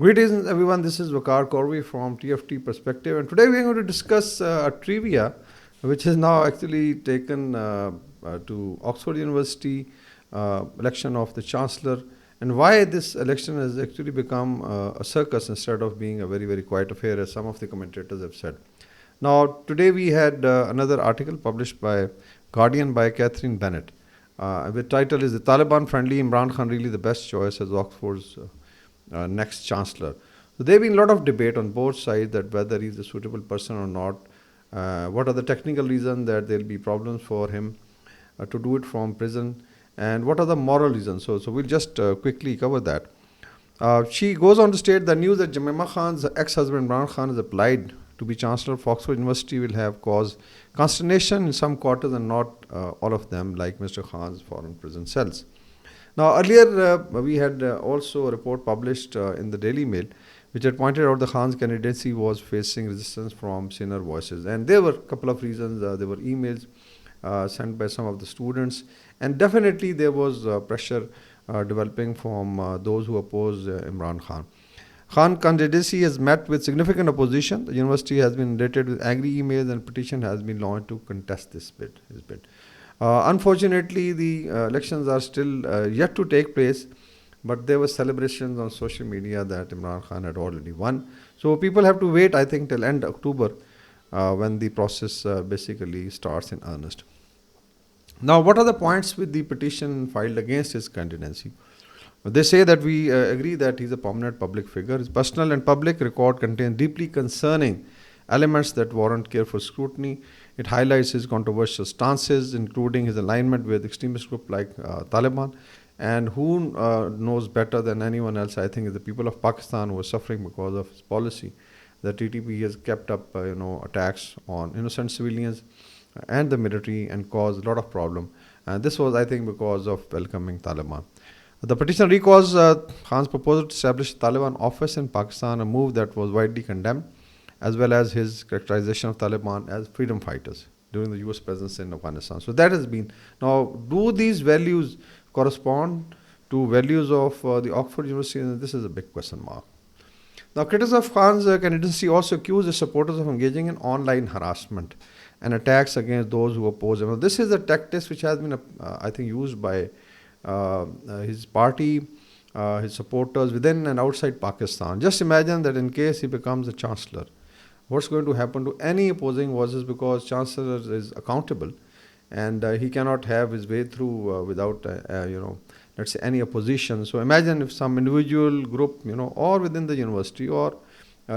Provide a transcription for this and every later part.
Greetings everyone, this is Vakar Korvi from TFT Perspective, and today we are going to discuss a trivia which is now actually taken to Oxford University election of the Chancellor, and why this election has actually become a circus instead of being a very quiet affair, as some of the commentators have said. Now today we had another article published by Guardian by Catherine Bennett. The title is "The Taliban Friendly Imran Khan Really the Best Choice as Oxford's next Chancellor." So there have been a lot of debate on both sides that whether he's a suitable person or not. What are the technical reasons that there will be problems for him to do it from prison, and what are the moral reasons? So we'll just quickly cover that. She goes on to state the news that Jamima Khan's ex-husband Imran Khan has applied to be Chancellor of Oxford University will have caused consternation in some quarters and not all of them, like Mr. Khan's foreign prison cells. Now, earlier we had also a report published in the Daily Mail which had pointed out the Khan's candidacy was facing resistance from senior voices. And there were a couple of reasons. There were emails sent by some of the students, and definitely there was pressure developing from those who oppose Imran Khan. Khan candidacy has met with significant opposition. The university has been inundated with angry emails, and petition has been launched to contest his bid. Unfortunately, the elections are still yet to take place, but there were celebrations on social media that Imran Khan had already won. So people have to wait, I think, till end October when the process basically starts in earnest. Now, what are the points with the petition filed against his candidacy? They say that we agree that he's a prominent public figure. His personal and public record contains deeply concerning elements that warrant careful scrutiny. It highlights his controversial stances, including his alignment with extremist groups like Taliban. And who knows better than anyone else, I think, is the people of Pakistan who are suffering because of his policy. The TTP has kept up, attacks on innocent civilians and the military and caused a lot of problem. And this was, I think, because of welcoming Taliban. The petition recalls Khan's proposal to establish a Taliban office in Pakistan, a move that was widely condemned, as well as his characterization of Taliban as freedom fighters during the US presence in Afghanistan. So that has been. Now, do these values correspond to values of the Oxford University? And this is a big question mark. Now, critics of Khan's candidacy also accuse his supporters of engaging in online harassment and attacks against those who oppose him. Now, this is a tactic which has been, I think, used by his party, his supporters within and outside Pakistan. Just imagine that in case he becomes a chancellor, what's going to happen to any opposing voices, because chancellor is accountable and he cannot have his way through without, let's say, any opposition. So imagine if some individual group, or within the university or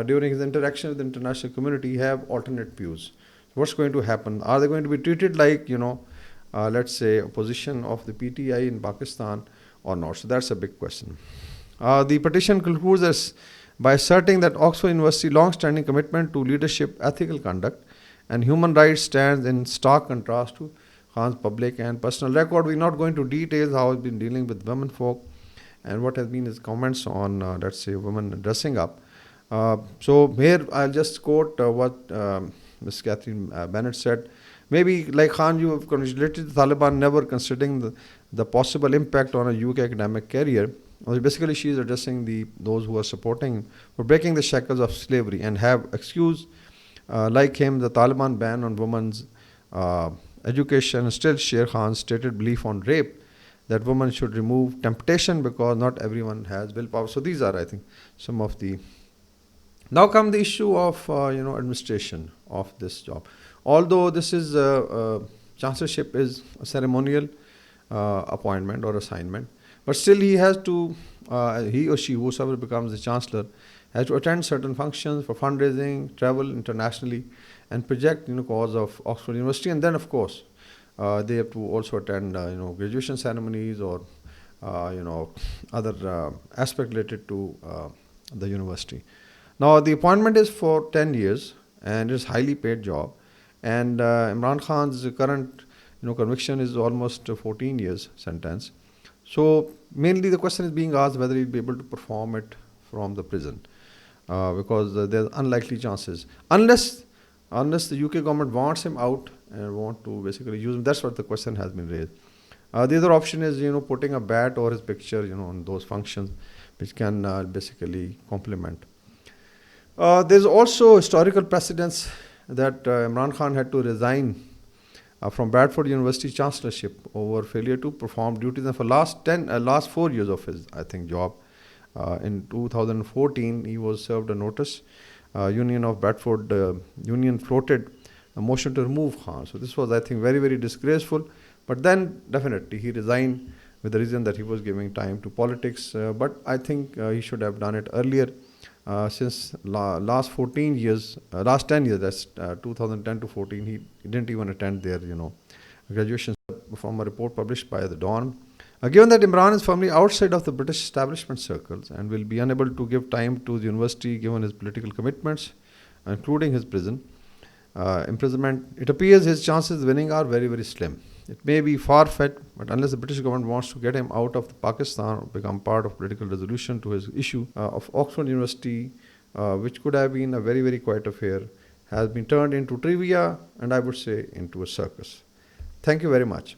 during his interaction with the international community have alternate views. What's going to happen? Are they going to be treated like, let's say, opposition of the PTI in Pakistan or not? So that's a big question. The petition concludes by asserting that Oxford University's long-standing commitment to leadership, ethical conduct, and human rights stands in stark contrast to Khan's public and personal record. We're not going to details how he's been dealing with women folk and what has been his comments on, let's say, women dressing up. So here I'll just quote what Ms. Catherine Bennett said. Maybe, like Khan, you have congratulated the Taliban, never considering the possible impact on a UK academic career. Well, basically, she is addressing those who are supporting for breaking the shackles of slavery and have excused, like him, the Taliban ban on women's education, and still share Khan's stated belief on rape, that women should remove temptation because not everyone has willpower. So these are, I think, some of the. Now come the issue of administration of this job. Although this is chancellorship is a ceremonial appointment or assignment, but still he has to, he or she, whoever becomes the chancellor, has to attend certain functions for fundraising, travel internationally, and project cause of Oxford University. And then, of course, they have to also attend graduation ceremonies or other aspect related to the university. Now, the appointment is for 10 years and it's highly paid job. And Imran Khan's current conviction is almost 14 years sentence. So mainly the question is being asked whether he'll be able to perform it from the prison, because there's unlikely chances. Unless the UK government wants him out and want to basically use him, that's what the question has been raised. The other option is, putting a bat or his picture, on those functions. which can basically complement. There's also historical precedence that Imran Khan had to resign from Bradford University Chancellorship over failure to perform duties. And for last 4 years of his, I think, job. In 2014, he was served a notice. Union of Bradford Union floated a motion to remove Khan. So this was, I think, very, very disgraceful. But then, definitely, he resigned with the reason that he was giving time to politics. But I think he should have done it earlier. Since last 14 years, last 10 years, that's 2010 to 14, he didn't even attend their, graduation. From a report published by the Dawn. Given that Imran is firmly outside of the British establishment circles and will be unable to give time to the university given his political commitments, including his imprisonment, it appears his chances of winning are very, very slim. It may be far-fetched, but unless the British government wants to get him out of Pakistan or become part of political resolution to his issue of Oxford University, which could have been a very, very quiet affair, has been turned into trivia and I would say into a circus. Thank you very much.